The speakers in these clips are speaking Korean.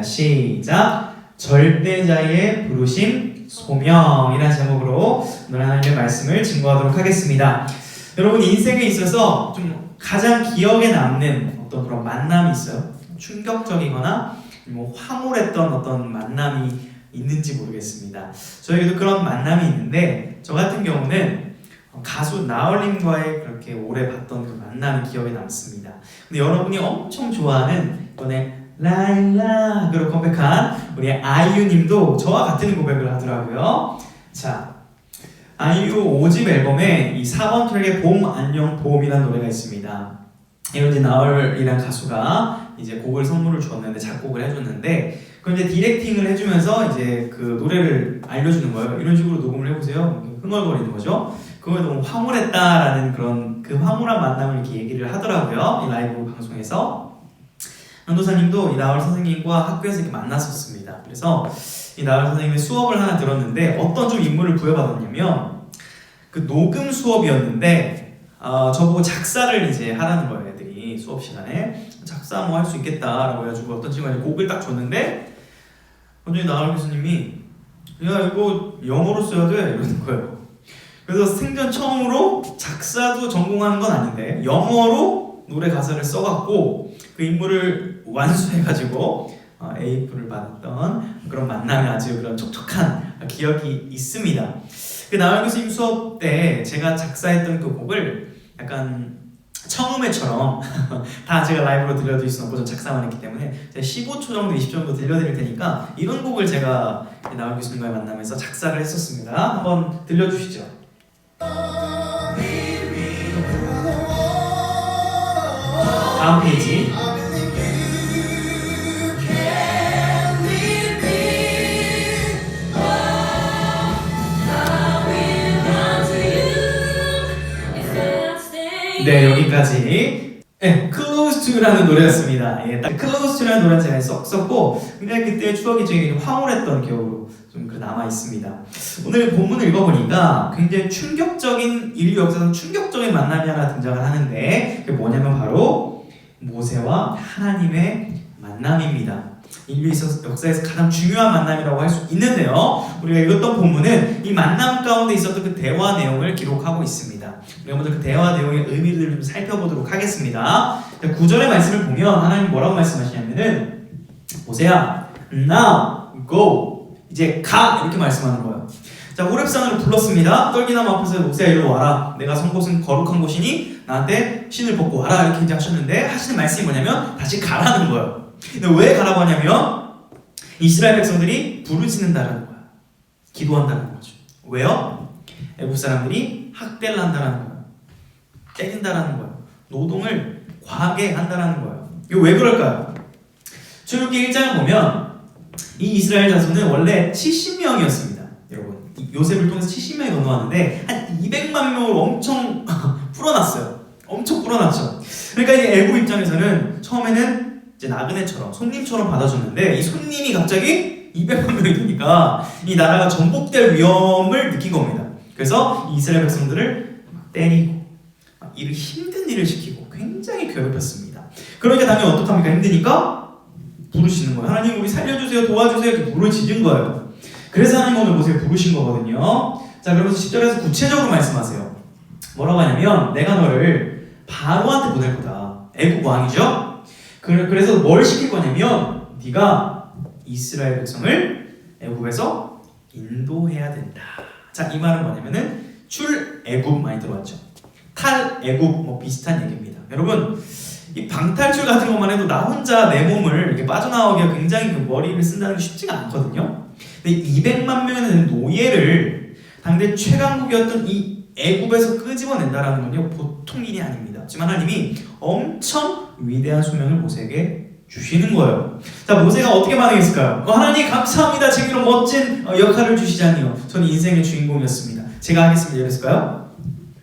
시작! 절대자의 부르심 소명이라는 제목으로 오늘 하나님의 말씀을 증거하도록 하겠습니다. 여러분 인생에 있어서 좀 가장 기억에 남는 어떤 그런 만남이 있어요? 충격적이거나 뭐 황홀했던 어떤 만남이 있는지 모르겠습니다. 저에게도 그런 만남이 있는데 저 같은 경우는 가수 나얼님과의 그렇게 오래 봤던 그 만남이 기억에 남습니다. 근데 여러분이 엄청 좋아하는 이번에 라일락으로 컴백한 우리 아이유님도 저와 같은 고백을 하더라고요. 자, 아이유 5집 앨범에 이 4번 트랙에 봄 안녕 봄이라는 노래가 있습니다. 이건 이제 나얼이란 가수가 이제 곡을 선물을 주었는데 작곡을 해줬는데 그 이제 디렉팅을 해주면서 이제 그 노래를 알려주는 거예요. 이런 식으로 녹음을 해보세요. 흥얼거리는 거죠. 그거에 너무 황홀했다라는 그런 그 황홀한 만남을 이렇게 얘기를 하더라고요. 이 라이브 방송에서. 전도사님도 이 나얼 선생님과 학교에서 이렇게 만났었습니다. 그래서 이 나얼 선생님의 수업을 하나 들었는데 어떤 좀 인물을 부여받았냐면 그 녹음 수업이었는데 저보고 작사를 이제 하라는 거예요. 애들이 수업 시간에 작사 뭐 할 수 있겠다라고 해가지고 어떤 친구가 이제 곡을 딱 줬는데 먼저 나얼 교수님이 야 이거 영어로 써야 돼 이러는 거예요. 그래서 생전 처음으로 작사도 전공하는 건 아닌데 영어로 노래 가사를 써갖고 그 인물을 완수해가지고 A프를 받았던 그런 만남이 아주 그런 촉촉한 기억이 있습니다. 그 나얼 교수님 수업 때 제가 작사했던 그 곡을 약간 청음회처럼 다 제가 라이브로 들려드릴 수는 없고 전 작사만 했기 때문에 15초 정도 20초 정도 들려드릴 테니까 이런 곡을 제가 나얼 교수님과의 만남에서 작사를 했었습니다. 한번 들려주시죠. 다음 페이지. 네, 여기까지. 네, Close to라는 노래였습니다. 예, 딱 Close to라는 노래는 제가 썼고 굉장히 그때의 추억이 되게 황홀했던 기억으로 좀 남아 있습니다. 오늘 본문을 읽어보니까 굉장히 충격적인 인류 역사상 충격적인 만남이 하나 등장을 하는데 그게 뭐냐면 바로 모세와 하나님의 만남입니다. 인류 역사에서 가장 중요한 만남이라고 할 수 있는데요. 우리가 읽었던 본문은 이 만남 가운데 있었던 그 대화 내용을 기록하고 있습니다. 우리가 먼저 그 대화 내용의 의미를 좀 살펴보도록 하겠습니다. 9절의 말씀을 보면 하나님 뭐라고 말씀하시냐면은 모세야, now go, 이제 가 이렇게 말씀하는 거예요. 자, 호렙산으로 불렀습니다. 떨기나무 앞에서 모세야 이리로 와라. 내가 선 곳은 거룩한 곳이니 나한테 신을 벗고 와라 이렇게 이제 하셨는데 하시는 말씀이 뭐냐면 다시 가라는 거예요. 근데 왜 가라고 하냐면 이스라엘 백성들이 부르짖는다라는 거야. 기도한다는 거죠. 왜요? 애국 사람들이 학대를 한다라는 거예요. 때린다라는 거예요. 노동을 과하게 한다라는 거예요. 이거 왜 그럴까요? 출애굽기 1장을 보면 이 이스라엘 자손은 원래 70명이었습니다. 여러분 요셉을 통해서 70명이 건너왔는데 한 200만 명을 엄청 풀어놨어요. 엄청 풀어놨죠. 그러니까 이 애국 입장에서는 처음에는 이제 나그네처럼 손님처럼 받아줬는데 이 손님이 갑자기 200만 명이 되니까 이 나라가 전복될 위험을 느낀 겁니다. 그래서 이스라엘 백성들을 때리고 일을 힘든 일을 시키고 굉장히 괴롭혔습니다. 그러니까 당연히 어떡합니까? 힘드니까 부르시는 거예요. 하나님 우리 살려주세요, 도와주세요 이렇게 부르짖은 거예요. 그래서 하나님 오늘 모세를 부르신 거거든요. 자, 그러면서 10절에서 구체적으로 말씀하세요. 뭐라고 하냐면 내가 너를 바로한테 보낼 거다. 애국 왕이죠? 그래서 뭘 시킬 거냐면 네가 이스라엘 백성을 애국에서 인도해야 된다. 자, 이 말은 뭐냐면은 출애굽 많이 들어봤죠? 탈애굽 뭐 비슷한 얘기입니다. 여러분 이 방탈출 같은 것만 해도 나 혼자 내 몸을 이렇게 빠져나오기가 굉장히 그 머리를 쓴다는 게 쉽지가 않거든요. 근데 200만 명이나 되는 노예를 당대 최강국이었던 이 애굽에서 끄집어낸다라는 건요 보통 일이 아닙니다. 하지만 하나님이 엄청 위대한 소명을 모세에게 주시는 거예요. 자, 모세가 어떻게 반응했을까요? 하나님 감사합니다. 제게 이런 멋진 역할을 주시자니요. 저는 인생의 주인공이었습니다. 제가 하겠습니다. 이랬을까요?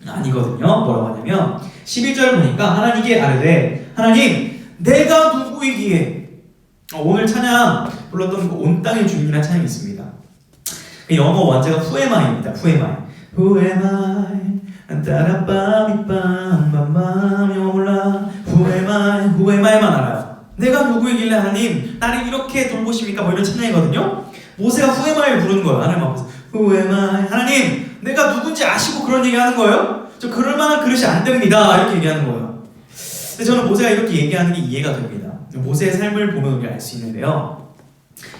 아니거든요. 뭐라고 하냐면 11절을 보니까 하나님께 아뢰되 하나님 내가 누구이기에 오늘 찬양 불렀던 그 온 땅의 주인이라는 찬양이 있습니다. 영어 원제가 Who am I입니다. Who am I? Who am I? 따라빠비빰빰빰 영어 몰라. Who am I? Who am I만 알아요. 내가 누구이길래 하나님 나를 이렇게 돌보십니까? 뭐 이런 찬양이거든요. 모세가 후에마이를 부르는 거예요. 하나님 앞에서 후에마이, 하나님 내가 누군지 아시고 그런 얘기하는 거예요. 저 그럴 만한 그릇이 안 됩니다. 이렇게 얘기하는 거예요. 근데 저는 모세가 이렇게 얘기하는 게 이해가 됩니다. 모세의 삶을 보면 우리가 알 수 있는데요.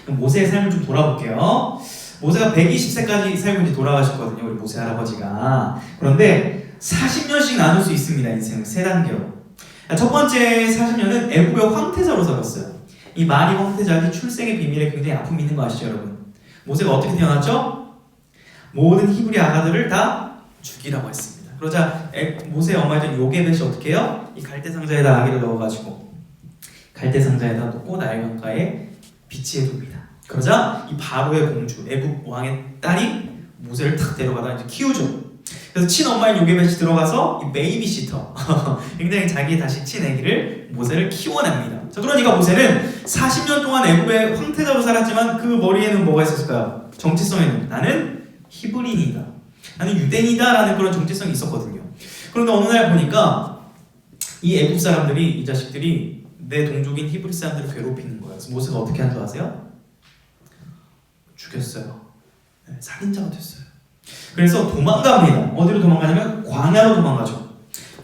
모세의 삶을 좀 돌아볼게요. 모세가 120세까지 살고 이제 돌아가셨거든요. 우리 모세 할아버지가. 그런데 40년씩 나눌 수 있습니다. 인생을 세 단계로. 첫 번째 40년은 애굽의 황태자로 살았어요. 이 마리 황태자가 출생의 비밀에 굉장히 아픔이 있는 거 아시죠, 여러분? 모세가 어떻게 태어났죠? 모든 히브리 아가들을 다 죽이라고 했습니다. 그러자 모세의 어머니인 요게벳이 어떻게 해요? 이 갈대 상자에다 아기를 넣어가지고 갈대 상자에다 놓고 나일 강가에 비치해 둡니다. 그러자 이 바로의 공주, 애굽 왕의 딸이 모세를 탁 데려가다 이제 키우죠. 그래서 친엄마인 요게벳이 들어가서 이 베이비시터 굉장히 자기 다시 친애기를 모세를 키워냅니다. 자, 그러니까 모세는 40년 동안 애굽의 황태자로 살았지만 그 머리에는 뭐가 있었을까요? 정체성에는 나는 히브리인이다, 나는 유대인이다 라는 그런 정체성이 있었거든요. 그런데 어느 날 보니까 이 애굽 사람들이, 이 자식들이 내 동족인 히브리 사람들을 괴롭히는 거예요. 그래서 모세가 어떻게 한 줄 아세요? 죽였어요. 네, 살인자가 됐어요. 그래서 도망갑니다. 어디로 도망가냐면 광야로 도망가죠.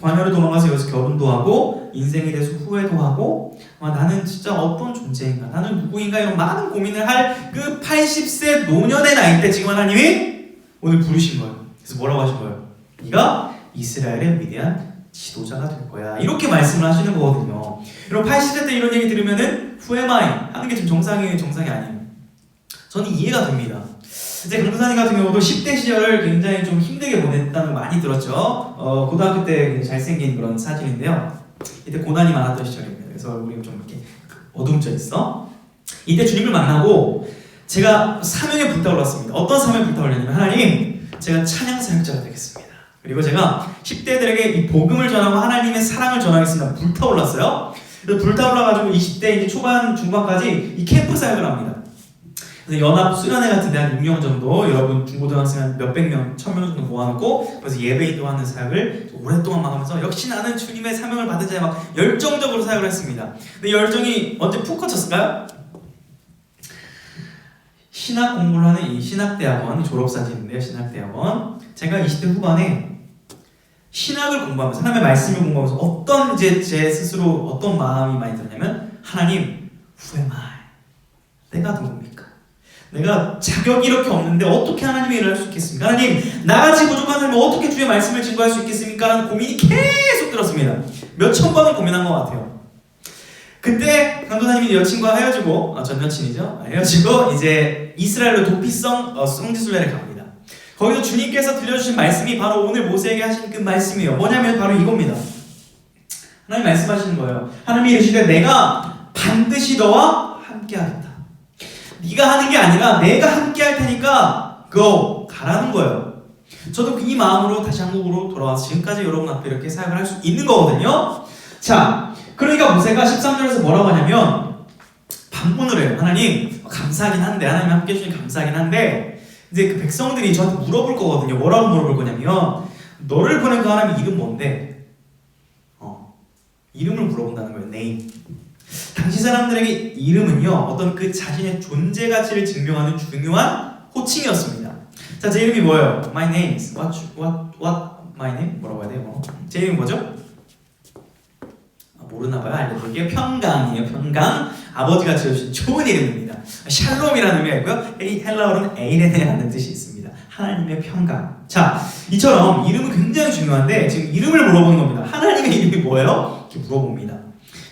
광야로 도망가서 여기서 결혼도 하고 인생에 대해서 후회도 하고 나는 진짜 어떤 존재인가, 나는 누구인가 이런 많은 고민을 할 그 80세 노년의 나이 때 지금 하나님이 오늘 부르신 거예요. 그래서 뭐라고 하신 거예요? 네가 이스라엘의 위대한 지도자가 될 거야. 이렇게 말씀을 하시는 거거든요. 여러분 80세 때 이런 얘기 들으면은 후에마이 하는 게 지금 정상이 아니에요. 저는 이해가 됩니다. 이제 강도사님 같은 경우도 10대 시절을 굉장히 좀 힘들게 보냈다는 거 많이 들었죠. 고등학교 때 잘생긴 그런 사진인데요. 이때 고난이 많았던 시절입니다. 그래서 얼굴이 좀 이렇게 어둠져 있어. 이때 주님을 만나고 제가 사명에 불타올랐습니다. 어떤 사명에 불타올랐냐면 하나님, 제가 찬양 사역자가 되겠습니다. 그리고 제가 10대들에게 이 복음을 전하고 하나님의 사랑을 전하겠습니다. 불타올랐어요. 그래서 불타올라가지고 20대 이제 초반 중반까지 이 캠프 사역을 합니다. 그래서 연합 수련회 같은 데 한 6명 정도, 여러분 중고등학생 한 몇백 명, 1000명 정도 모아놓고 그래서 예배 인도하는 사역을 오랫동안 막 하면서 역시 나는 주님의 사명을 받은 자에 막 열정적으로 사역을 했습니다. 근데 열정이 언제 푹 꺼졌을까요? 신학 공부를 하는 이 신학대학원 졸업사진인데요. 신학대학원. 제가 20대 후반에 신학을 공부하면서 하나님의 말씀을 공부하면서 어떤 제 스스로 어떤 마음이 많이 들었냐면 하나님, 후회마이, 내가 누굽니까? 내가 자격이 이렇게 없는데 어떻게 하나님의 일을 할 수 있겠습니까? 하나님, 나같이 부족한 사람이 어떻게 주의 말씀을 증거할 수 있겠습니까? 라는 고민이 계속 들었습니다. 몇천 번을 고민한 것 같아요. 그때 강도사님이 여친과 헤어지고, 전 여친이죠? 헤어지고 이제 이스라엘로 도피성 성지순례를 갑니다. 거기서 주님께서 들려주신 말씀이 바로 오늘 모세에게 하신 그 말씀이에요. 뭐냐면 바로 이겁니다. 하나님 말씀하시는 거예요. 하나님이 이르시되 내가 반드시 너와 함께하겠다. 네가 하는 게 아니라 내가 함께 할 테니까 go, 가라는 거예요. 저도 이 마음으로 다시 한국으로 돌아와서 지금까지 여러분 앞에 이렇게 사역을 할 수 있는 거거든요. 자, 그러니까 모세가 13절에서 뭐라고 하냐면 반문을 해요. 하나님, 감사하긴 한데, 하나님 함께 해주시니 감사하긴 한데 이제 그 백성들이 저한테 물어볼 거거든요. 뭐라고 물어볼 거냐면 너를 보낸 그 하나님 이름 뭔데? 이름을 물어본다는 거예요. name. 당시 사람들에게 이름은요, 어떤 그 자신의 존재 가치를 증명하는 중요한 호칭이었습니다. 자, 제 이름이 뭐예요? My name is what my name? 뭐라고 해야 돼요? 제 이름이 뭐죠? 모르나봐요. 알려드릴게요. 평강이에요. 평강. 아버지가 지어주신 좋은 이름입니다. 샬롬이라는 의미가 있고요. 헬라어로는 에이레네라는 뜻이 있습니다. 하나님의 평강. 자, 이처럼 이름은 굉장히 중요한데 지금 이름을 물어보는 겁니다. 하나님의 이름이 뭐예요? 이렇게 물어봅니다.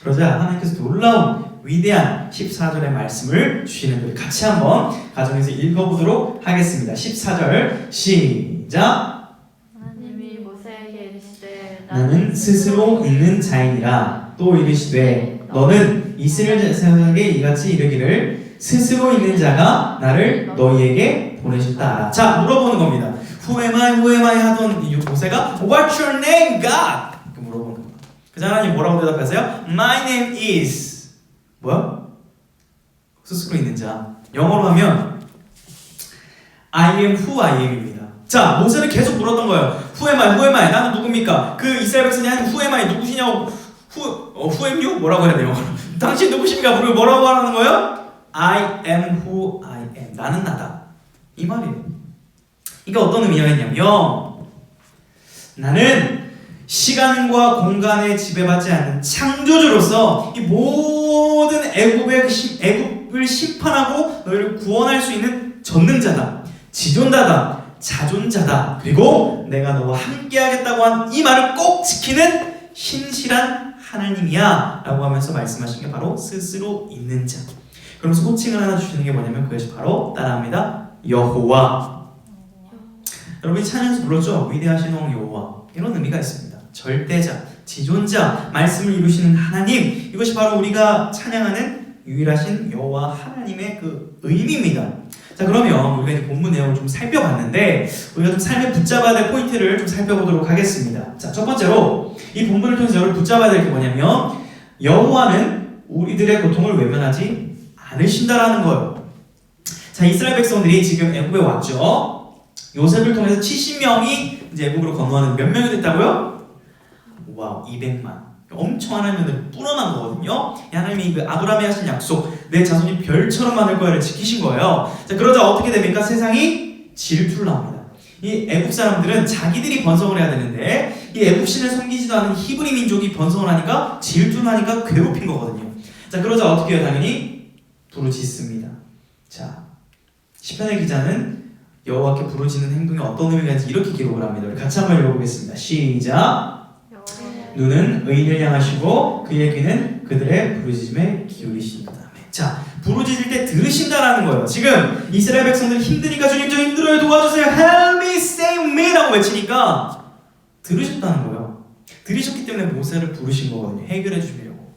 그러자 하나님께서 놀라운 위대한 14절의 말씀을 주시는 걸 같이 한번 가정에서 읽어보도록 하겠습니다. 14절 시작. 하나님이 모세에게 이르시되 나는 스스로 있는 자이니라. 또 이르시되 너는 이스라엘 자손에게 이같이 이르기를 스스로 있는 자가 나를 너희에게 보내셨다. 자, 물어보는 겁니다. Who am I 하던 이 모세가 What's your name, God? 이렇게 물어보는 겁니다. 그래서 하나님 뭐라고 대답하세요? My name is 뭐야? 스스로 있는 자. 영어로 하면 I am who I am입니다. 자, 모세는 계속 물었던 거예요. Who am I? 나는 누굽니까? 그 이스라엘 백성이 하는 Who am I? 누구시냐고 Who am you? 뭐라고 해야 돼요? 당신 누구십니까? 우리 뭐라고 하는 거예요? I am who I am. 나는 나다. 이 말이에요. 이게 어떤 의미가 있냐면 나는 시간과 공간에 지배받지 않는 창조주로서 이 모든 애굽을 심판하고 너희를 구원할 수 있는 전능자다, 지존자다, 자존자다. 그리고 내가 너와 함께하겠다고 한 이 말을 꼭 지키는 신실한 하나님이야 라고 하면서 말씀하신 게 바로 스스로 있는 자. 그러면서 호칭을 하나 주시는 게 뭐냐면 그것이 바로 따라합니다. 여호와. 여러분이 찬양에서 불렀죠? 위대하신 왕 여호와. 이런 의미가 있습니다. 절대자, 지존자, 말씀을 이루시는 하나님. 이것이 바로 우리가 찬양하는 유일하신 여호와 하나님의 그 의미입니다. 자, 그러면 우리가 이제 본문 내용을 좀 살펴봤는데 우리가 좀 삶에 붙잡아야 될 포인트를 좀 살펴보도록 하겠습니다. 자, 첫 번째로 이 본문을 통해서 여러분 붙잡아야 될 게 뭐냐면 여호와는 우리들의 고통을 외면하지 않으신다라는 거예요. 자, 이스라엘 백성들이 지금 애굽에 왔죠. 요셉을 통해서 70명이 이제 애굽으로 건너가는 몇 명이 됐다고요? 와, 200만. 엄청 하나님을 뿌려난 거거든요. 하나님이 그 아브라함이 하신 약속, 내 자손이 별처럼 많을 거야를 지키신 거예요. 자, 그러자 어떻게 됩니까? 세상이 질투를 합니다. 이 애굽 사람들은 자기들이 번성을 해야 되는데 이 애굽 신을 섬기지도 않은 히브리 민족이 번성을 하니까 질투를 하니까 괴롭힌 거거든요. 자, 그러자 어떻게 해요? 당연히 부르짖습니다. 자, 시편의 기자는 여호와께 부르짖는 행동이 어떤 의미가 있는지 이렇게 기록을 합니다. 우리 같이 한번 읽어보겠습니다. 시작. 눈은 의인을 향하시고 그의 귀는 그들의 부르짖음에 기울이신다. 자, 부르짖을 때 들으신다라는 거예요. 지금 이스라엘 백성들이 힘드니까 주님 저 힘들어요 도와주세요 help me save me 라고 외치니까 들으셨다는 거예요. 들으셨기 때문에 모세를 부르신 거거든요. 해결해 주시려고.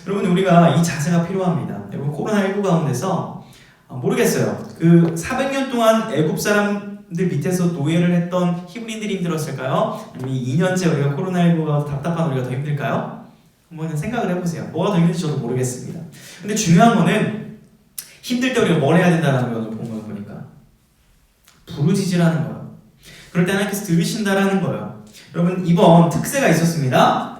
여러분, 우리가 이 자세가 필요합니다. 여러분, 코로나19 가운데서 모르겠어요. 그 400년 동안 애굽 사람들 밑에서 노예를 했던 히브리인들이 힘들었을까요? 아니면 2년째 우리가 코로나19가 답답한 우리가 더 힘들까요? 한번 생각을 해보세요. 뭐가 더 힘든지 저도 모르겠습니다. 근데 중요한 거는 힘들 때 우리가 뭘 해야 된다는 걸 본 거 보니까 부르짖으라는 거예요. 그럴 때 하나님께서 들으신다라는 거예요. 여러분, 이번 특세가 있었습니다.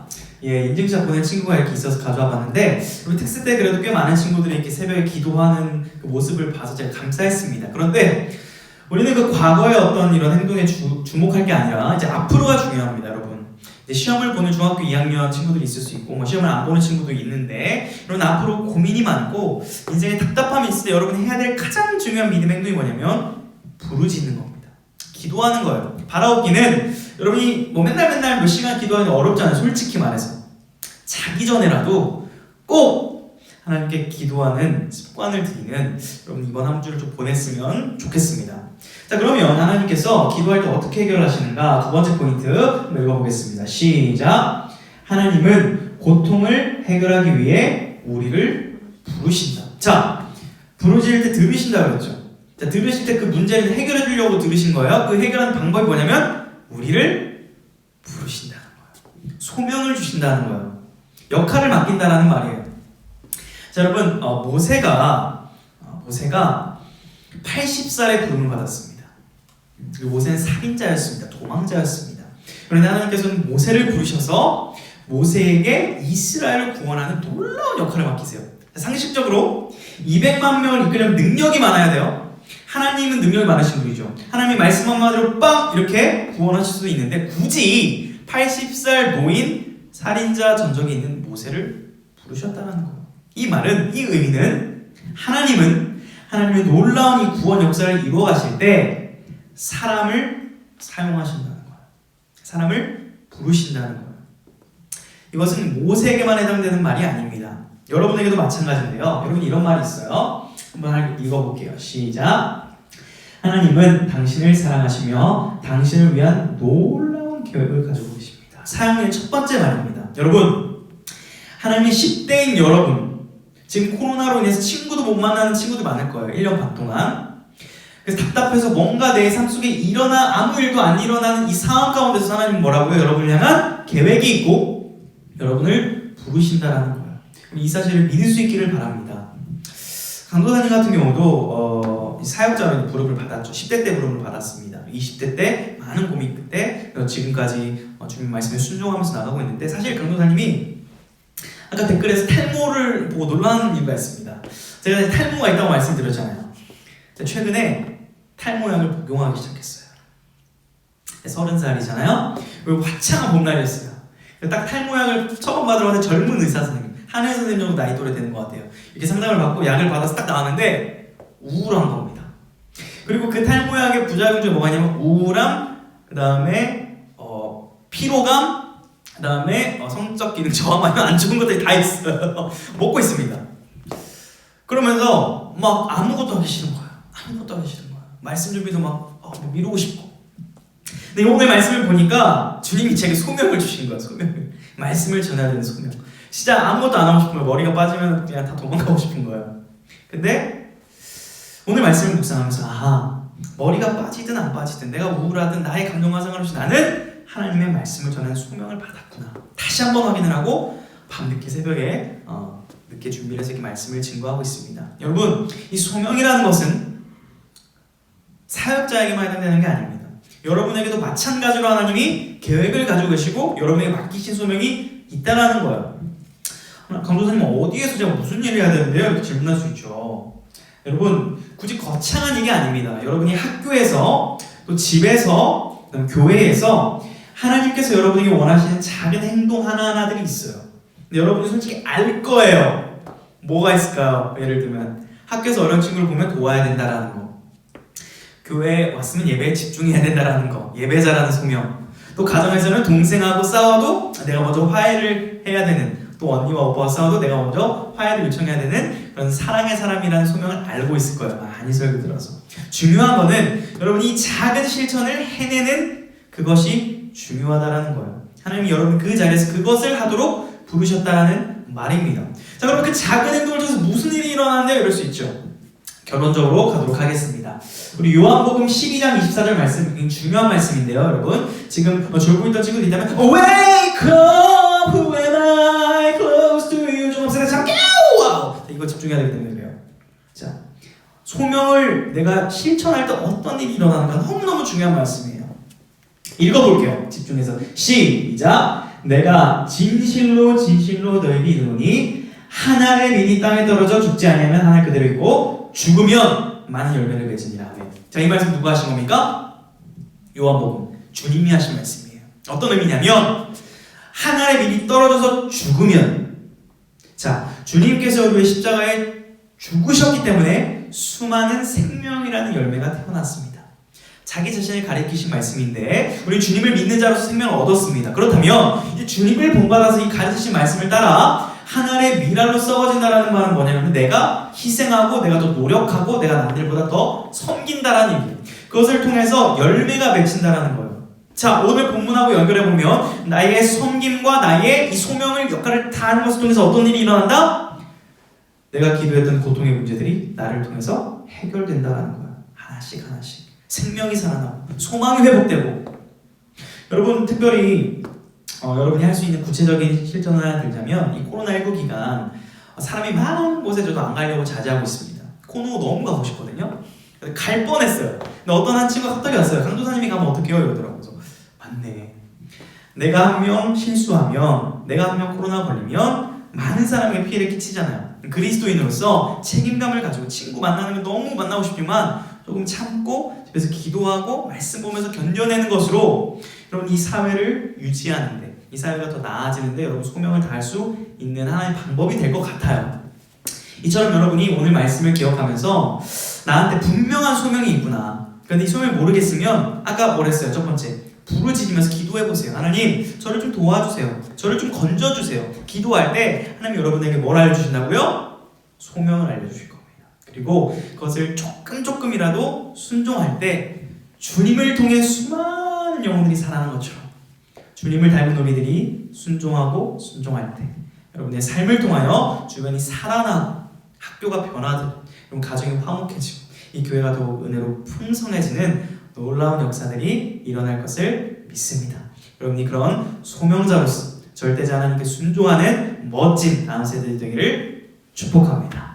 예, 인증샷 보낸 친구가 이렇게 있어서 가져와 봤는데 우리 특세 때 그래도 꽤 많은 친구들이 이렇게 새벽에 기도하는 그 모습을 봐서 제가 감사했습니다. 그런데 우리는 그 과거의 어떤 이런 행동에 주목할 게 아니라 이제 앞으로가 중요합니다, 여러분. 이제 시험을 보는 중학교 2학년 친구들이 있을 수 있고 뭐 시험을 안 보는 친구도 있는데 이런 앞으로 고민이 많고 인생에 답답함이 있을 때 여러분이 해야 될 가장 중요한 믿음 행동이 뭐냐면 부르짖는 겁니다. 기도하는 거예요. 바라옵기는 여러분이 뭐 맨날 몇 시간 기도하는 게 어렵잖아요. 솔직히 말해서 자기 전에라도 꼭 하나님께 기도하는 습관을 들이는 여러분 이번 한 주를 좀 보냈으면 좋겠습니다. 자, 그러면 하나님께서 기도할 때 어떻게 해결하시는가? 두 번째 포인트 한번 읽어보겠습니다. 시작. 하나님은 고통을 해결하기 위해 우리를 부르신다. 자, 부르실 때 들으신다 그랬죠. 자, 들으실 때 그 문제를 해결해 주려고 들으신 거예요. 그 해결하는 방법이 뭐냐면 우리를 부르신다는 거예요. 소명을 주신다는 거예요. 역할을 맡긴다라는 말이에요. 자, 여러분, 모세가 80살에 부름을 받았습니다. 그리고 모세는 살인자였습니다. 도망자였습니다. 그런데 하나님께서는 모세를 부르셔서 모세에게 이스라엘을 구원하는 놀라운 역할을 맡기세요. 상식적으로 200만 명을 이끌려면 능력이 많아야 돼요. 하나님은 능력이 많으신 분이죠. 하나님이 말씀 한마디로 빵 이렇게 구원하실 수도 있는데 굳이 80살 노인 살인자 전적이 있는 모세를 부르셨다는 거예요. 이 말은, 이 의미는 하나님의 놀라운 이 구원 역사를 이루어 가실 때 사람을 사용하신다는 거예요. 사람을 부르신다는 거예요. 이것은 모세에게만 해당되는 말이 아닙니다. 여러분에게도 마찬가지인데요. 여러분, 이런 말이 있어요. 한번 읽어볼게요. 시작. 하나님은 당신을 사랑하시며 당신을 위한 놀라운 계획을 가지고 계십니다. 사용의 첫 번째 말입니다. 여러분, 하나님이 10대인 여러분, 지금 코로나로 인해서 친구도 못 만나는 친구들 많을 거예요. 1년 반 동안. 그래서 답답해서 뭔가 내 삶 속에 아무 일도 안 일어나는 이 상황 가운데서 하나님은 뭐라고요? 여러분을 향한 계획이 있고 여러분을 부르신다라는 거예요. 이 사실을 믿을 수 있기를 바랍니다. 강도사님 같은 경우도 사역자로 부름을 받았죠. 10대 때 부름을 받았습니다. 20대 때 많은 고민 끝에 지금까지 주님 말씀에 순종하면서 나가고 있는데 사실 강도사님이 아까 댓글에서 탈모를 보고 놀라는 이유가 있습니다. 제가 탈모가 있다고 말씀드렸잖아요. 최근에 탈모약을 복용하기 시작했어요. 30살이잖아요. 그리고 화창한 봄날이었어요. 딱 탈모약을 처음 받으러 왔는데 젊은 의사 선생님, 한 의사 선생님 정도 나이 또래 되는 것 같아요. 이렇게 상담을 받고 약을 받아서 딱 나왔는데 우울한 겁니다. 그리고 그 탈모약의 부작용 중에 뭐가 있냐면 우울함, 그 다음에 피로감, 그 다음에 성적 기능 저하만 안 좋은 것들이 다 있어요. 먹고 있습니다. 그러면서 막 아무것도 하기 싫은 거야. 아무것도 하기 싫은 거야. 말씀 준비도 막 미루고 싶고. 근데 오늘 말씀을 보니까 주님이 제게 소명을 주신 거야. 소명을. 말씀을 전해야 되는 소명. 진짜 아무것도 안 하고 싶은 거야. 머리가 빠지면 그냥 다 도망가고 싶은 거예요. 근데 오늘 말씀을 묵상하면서 머리가 빠지든 안 빠지든 내가 우울하든 나의 감정과 상관없이 나는 하나님의 말씀을 전하는 소명을 받았구나. 다시 한번 확인을 하고 밤늦게 새벽에 늦게 준비를 해서 이렇게 말씀을 증거하고 있습니다. 여러분, 이 소명이라는 것은 사역자에게만 해당되는 게 아닙니다. 여러분에게도 마찬가지로 하나님이 계획을 가지고 계시고 여러분에게 맡기신 소명이 있다라는 거예요. 강도사님 어디에서 제가 무슨 일을 해야 되는데요? 이렇게 질문할 수 있죠. 여러분, 굳이 거창한 일이 아닙니다. 여러분이 학교에서 또 집에서 그다음 교회에서 하나님께서 여러분에게 원하시는 작은 행동 하나하나들이 있어요. 근데 여러분이 솔직히 알 거예요. 뭐가 있을까요? 예를 들면 학교에서 어려운 친구를 보면 도와야 된다라는 거, 교회에 왔으면 예배에 집중해야 된다라는 거, 예배자라는 소명. 또 가정에서는 동생하고 싸워도 내가 먼저 화해를 해야 되는, 또 언니와 오빠와 싸워도 내가 먼저 화해를 요청해야 되는 그런 사랑의 사람이라는 소명을 알고 있을 거예요. 많이 설교 들어서. 중요한 거는 여러분이 작은 실천을 해내는 그것이 중요하다라는 거예요. 하나님이 여러분 그 자리에서 그것을 하도록 부르셨다라는 말입니다. 자, 그럼 그 작은 행동을 통해서 무슨 일이 일어나는데요? 이럴 수 있죠. 결론적으로 가도록 하겠습니다. 우리 요한복음 12장 24절 말씀, 굉장히 중요한 말씀인데요, 여러분. 지금 졸고 있던 친구들 있다면 Wake up when I close to you. 좀 없애다 잠깐. 와우. 이거 집중해야 되기 때문에 그래요. 자, 소명을 내가 실천할 때 어떤 일이 일어나는가 너무너무 중요한 말씀이에요. 읽어볼게요. 집중해서 시작. 내가 진실로 진실로 너희에게 이르노니 한 알의 민이 땅에 떨어져 죽지 아니하면 한 알 그대로 있고 죽으면 많은 열매를 맺으니라. 자, 이 말씀 누가 하신 겁니까? 요한복음 주님이 하신 말씀이에요. 어떤 의미냐면 한 알의 민이 떨어져서 죽으면, 자, 주님께서 우리의 십자가에 죽으셨기 때문에 수많은 생명이라는 열매가 태어났습니다. 자기 자신을 가리키신 말씀인데 우리 주님을 믿는 자로서 생명을 얻었습니다. 그렇다면 이제 주님을 본받아서 이 가르치신 말씀을 따라 한 알의 밀알로 썩어진다라는 말은 뭐냐면 내가 희생하고 내가 더 노력하고 내가 남들보다 더 섬긴다라는 얘기예요. 그것을 통해서 열매가 맺힌다라는 거예요. 자, 오늘 본문하고 연결해보면 나의 섬김과 나의 이 소명을 역할을 다 하는 것을 통해서 어떤 일이 일어난다? 내가 기도했던 고통의 문제들이 나를 통해서 해결된다라는 거예요. 하나씩 하나씩 생명이 살아나고 소망이 회복되고. 여러분, 특별히 여러분이 할 수 있는 구체적인 실천을 하나 들자면 이 코로나19 기간 사람이 많은 곳에 저도 안 가려고 자제하고 있습니다. 코노 너무 가고 싶거든요. 갈 뻔했어요. 근데 어떤 한 친구가 갑자기 왔어요. 강도사님이 가면 어떡해요? 이러더라고요. 그래서 맞네. 내가 한 명 실수하면, 내가 한 명 코로나 걸리면 많은 사람에게 피해를 끼치잖아요. 그리스도인으로서 책임감을 가지고 친구 만나는 게 너무 만나고 싶지만 조금 참고 집에서 기도하고 말씀 보면서 견뎌내는 것으로 여러분 이 사회를 유지하는데, 이 사회가 더 나아지는데 여러분 소명을 다할 수 있는 하나의 방법이 될 것 같아요. 이처럼 여러분이 오늘 말씀을 기억하면서 나한테 분명한 소명이 있구나. 그런데 이 소명을 모르겠으면 아까 뭐랬어요? 첫 번째, 부르짖으면서 기도해보세요. 하나님, 저를 좀 도와주세요. 저를 좀 건져주세요. 기도할 때 하나님 여러분에게 뭘 알려주신다고요? 소명을 알려주실 겁니다. 그리고 그것을 조금이라도 순종할 때 주님을 통해 수많은 영혼들이 살아나는 것처럼 주님을 닮은 우리들이 순종할 때 여러분의 삶을 통하여 주변이 살아나고 학교가 변화되고 여러분 가정이 화목해지고 이 교회가 더욱 은혜로 풍성해지는 놀라운 역사들이 일어날 것을 믿습니다. 여러분이 그런 소명자로서 절대자 하나님께 순종하는 멋진 다음 세대들이 되기를 축복합니다.